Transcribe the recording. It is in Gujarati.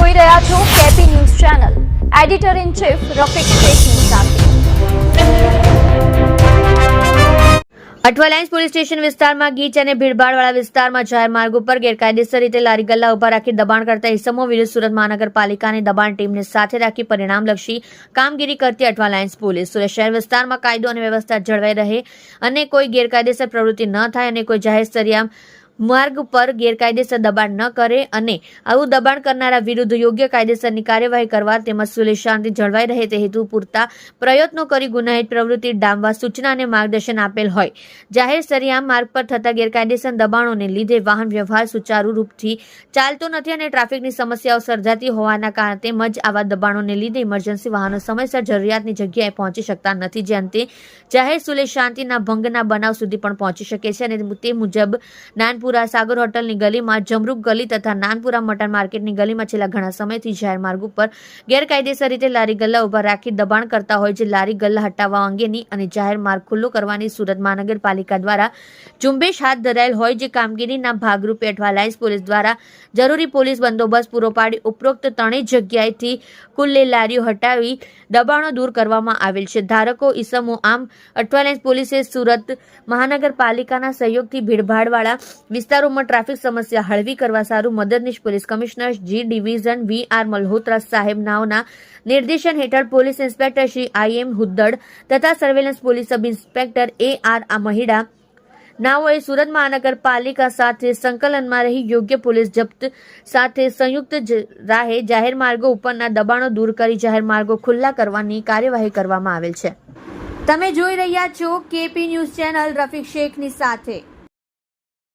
જોઈ રહ્યા છો KP news channel. Editor in chief Rafiq શેખની સાથે. અઠવા પોલીસ સ્ટેશન વિસ્તારમાં ગીચ અને ભીડભાડવાળા વિસ્તારમાં જાહેર માર્ગ ઉપર ગેરકાયદેસર રીતે લારી ગલ્લા ઉભા રાખી દબાણ કરતા ઇસમો વિરુદ્ધ સુરત મહાનગરપાલિકાની દબાણ ટીમને સાથે રાખી પરિણામલક્ષી કામગીરી કરતી અઠવા પોલીસ સુરત શહેર વિસ્તારમાં કાયદો અને વ્યવસ્થા જળવાઈ રહે અને કોઈ ગેરકાયદેસર પ્રવૃત્તિ ન થાય અને કોઈ જાહેર સરિયા માર્ગ પર ગેરકાયદેસર દબાણ ન કરે અને આવું દબાણ કરનારા વિરુદ્ધ યોગ્ય કાયદેસરની કાર્યવાહી કરવા તેમજ સુલેહ શાંતિ જળવાઈ રહે તે હેતુ પૂરતા પ્રયત્નો કરી ગુનાહિત પ્રવૃત્તિ ડામવા સૂચના અને માર્ગદર્શન આપેલ હોય. જાહેર સરિયા માર્ગ પર થતા ગેરકાયદેસર દબાણોને લીધે વાહન વ્યવહાર સુચારુ રૂપથી ચાલતો નથી અને ટ્રાફિકની સમસ્યાઓ સર્જાતી હોવાના કારણે તેમજ આવા દબાણોને લીધે ઇમરજન્સી વાહનો સમયસર જરૂરિયાતની જગ્યાએ પહોંચી શકતા નથી, જે અંતે જાહેર સુલેહ શાંતિના ભંગના બનાવ સુધી પણ પહોંચી શકે છે અને તે મુજબ નાનપુરા સાગર હોટલની ગલીમાં જમરૂક ગલી તથા નાનપુરા મટન માર્કેટની ગલીમાં છેલ્લા ઘણા સમયથી જાહેર માર્ગ ઉપર ગેરકાયદેસર રીતે લારી ગલ્લા ઉભા રાખી દબાણ કરતા હોય, જે લારી ગલ્લા હટાવવા અંગેની અને જાહેર માર્ગ ખુલ્લો કરવાની સુરત મહાનગરપાલિકા દ્વારા ઝુંબેશ હાથ ધરાયેલ હોય, જે કામગીરીના ભાગરૂપે અઠવા પોલીસ દ્વારા જરૂરી પોલીસ બંદોબસ્ત પૂરો પાડી ઉપરોક્ત ત્રણેય જગ્યાએથી ખુલ્લે લારીઓ હટાવી દબાણો દૂર કરવામાં આવેલ છે. ધારકો ઇસમો આમ અઠવા પોલીસે સુરત મહાનગરપાલિકાના સહયોગથી ભીડભાડવાળા વિસ્તારોમાં ટ્રાફિક સમસ્યા હળવી કરવા સારું મદદનીશ police commissioner G division VR Malhotra સાહેબ નાઓના નિર્દેશન હેઠળ police inspector Shri IM Huddad તથા surveillance police sub inspector AR Mahida નાઓએ સુરત મહાનગરપાલિકા સાથે સંકલનમાં રહી યોગ્ય પોલીસ જપ્ત સાથે સંયુક્ત રાહે જાહેર માર્ગો ઉપરના દબાણો દૂર કરી જાહેર માર્ગો ખુલ્લા કરવાની કાર્યવાહી કરવામાં આવેલ છે. તમે જોઈ રહ્યા છો કેપી ન્યૂઝ ચેનલ રફીક શેખની સાથે.